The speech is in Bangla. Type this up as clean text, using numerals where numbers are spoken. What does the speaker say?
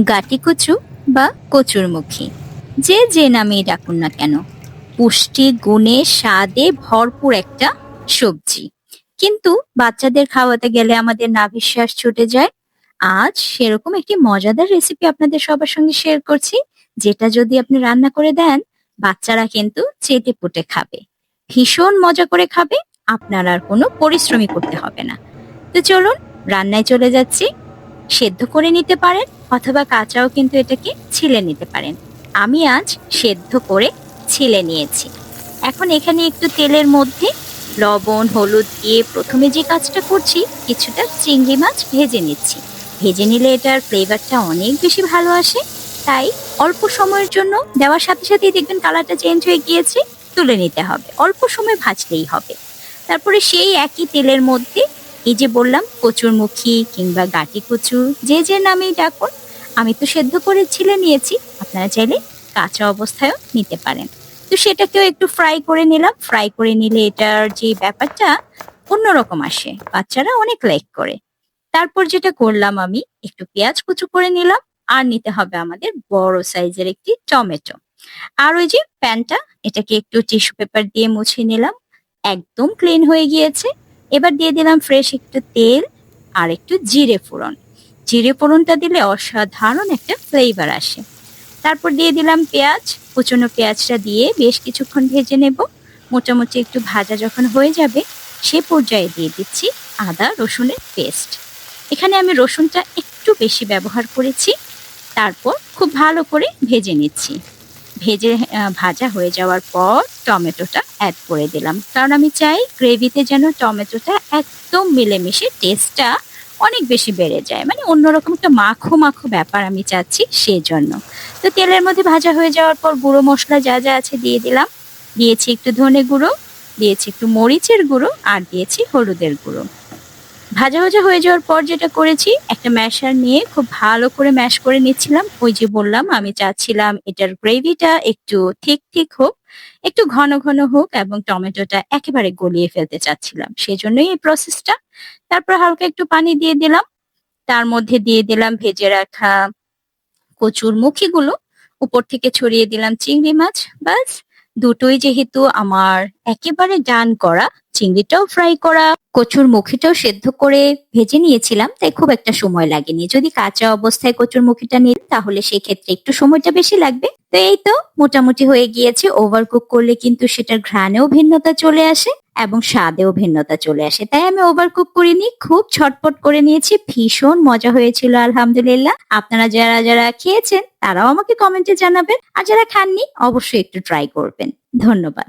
গাটিকচু বা কচুরমুখী, যে যে নামেই ডাকুন না কেন, পুষ্টি গুণে স্বাদে ভরপুর একটা সবজি। কিন্তু বাচ্চাদের খাওয়াতে গেলে আমাদের নাভিশ্বাস ছুটে যায়। আজ সেরকম একটি মজাদার রেসিপি আপনাদের সবার সঙ্গে শেয়ার করছি, যেটা যদি আপনি রান্না করে দেন, বাচ্চারা কিন্তু চেটে পুটে খাবে, ভীষণ মজা করে খাবে। আপনার আর কোনো পরিশ্রমই করতে হবে না। তো চলুন, রান্নায় চলে যাচ্ছি। সেদ্ধ করে নিতে পারেন অথবা কাঁচাও কিন্তু এটাকে ছিলে নিতে পারেন। আমি আজ সেদ্ধ করে ছিলে নিয়েছি। এখন এখানে একটু তেলের মধ্যে লবণ হলুদ দিয়ে প্রথমে যে কাজটা করছি, কিছুটা চিংড়ি মাছ ভেজে নিচ্ছি। ভেজে নিলে এটার ফ্লেভারটা অনেক বেশি ভালো আসে। তাই অল্প সময়ের জন্য দেওয়ার সাথে সাথেই দেখবেন কালারটা চেঞ্জ হয়ে গিয়েছে, তুলে নিতে হবে, অল্প সময় ভাজলেই হবে। তারপরে সেই একই তেলের মধ্যে এই যে বললাম কচুরমুখী কিংবা গাটি কচু, যে যে নামেই ডাকুন, আমি তো সেদ্ধ করে ছিলে নিয়েছি, আপনারা চাইলে কাঁচা অবস্থায়ও নিতে পারেন। তো সেটাকেও একটু ফ্রাই করে নিলাম। ফ্রাই করে নিলে এটার যে ব্যাপারটা অন্যরকম আসে, বাচ্চারা অনেক লাইক করে। তারপর যেটা করলাম, আমি একটু পেঁয়াজ কুচু করে নিলাম। আর নিতে হবে আমাদের বড় সাইজের একটি টমেটো। আর ওই যে প্যানটা, এটাকে একটু টিস্যু পেপার দিয়ে মুছে নিলাম। একদম ক্লিন হয়ে গিয়েছে। এবার দিয়ে দিলাম ফ্রেশ একটু তেল আর একটু জিরে ফোড়ন। জিরে ফোড়নটা দিলে অসাধারণ একটা ফ্লেভার আসে। তারপর দিয়ে দিলাম পেঁয়াজ। কুচনো পেঁয়াজটা দিয়ে বেশ কিছুক্ষণ ভেজে নেব। মোটামুটি একটু ভাজা যখন হয়ে যাবে, সে পর্যায়ে দিয়ে দিচ্ছি আদা রসুনের পেস্ট। এখানে আমি রসুনটা একটু বেশি ব্যবহার করেছি। তারপর খুব ভালো করে ভেজে নিচ্ছি। ভাজা হয়ে যাওয়ার পর টমেটোটা অ্যাড করে দিলাম, কারণ আমি চাই গ্রেভিতে যেন টমেটোটা একদম মিলেমিশে টেস্টটা অনেক বেশি বেড়ে যায়, মানে অন্যরকম একটা মাখো মাখো ব্যাপার আমি চাচ্ছি, সেজন্য। তো তেলের মধ্যে ভাজা হয়ে যাওয়ার পর গুঁড়ো মশলা যা যা আছে দিয়ে দিলাম। দিয়েছি একটু ধনে গুঁড়ো, দিয়েছি একটু মরিচের গুঁড়ো, আর দিয়েছি হলুদের গুঁড়ো। ভাজা ভাজা হয়ে যাওয়ার পর যেটা করেছি, একটা ম্যাশার নিয়ে খুব ভালো করে ম্যাশ করে নিচ্ছিলাম। ওই যে বললাম, আমি চাচ্ছিলাম এটার গ্রেভিটা একটু ঠিক ঠিক হোক, একটু ঘন ঘন হোক, এবং টমেটোটা একেবারে গলিয়ে ফেলতে চাচ্ছিলাম, সেজন্যই এই প্রসেসটা। তারপর হালকা একটু পানি দিয়ে দিলাম। তার মধ্যে দিয়ে দিলাম ভেজে রাখা কচুর মুখিগুলো। উপর থেকে ছড়িয়ে দিলাম চিংড়ি মাছ। ব্যাস, দুটোই যেহেতু আমার একেবারে ডান করা, চিংড়িটাও ফ্রাই করা, কচুর মুখিটাও সেদ্ধ করে ভেজে নিয়েছিলাম, তাই খুব একটা সময় লাগেনি। যদি কাঁচা অবস্থায় কচুর মুখিটা নিন, তাহলে সেই ক্ষেত্রে একটু সময়টা বেশি লাগবে। তো এই তো মোটামুটি হয়ে গিয়েছে। ওভারকুক করলে কিন্তু সেটার ঘ্রাণেও ভিন্নতা চলে আসে এবং স্বাদেও ভিন্নতা চলে আসে, তাই আমি ওভারকুক করিনি, খুব ঝটপট করে নিয়েছি। ভীষণ মজা হয়েছিল আলহামদুলিল্লাহ। আপনারা যারা যারা খেয়েছেন তারাও আমাকে কমেন্টে জানাবেন, আর যারা খাননি অবশ্যই একটু ট্রাই করবেন। ধন্যবাদ।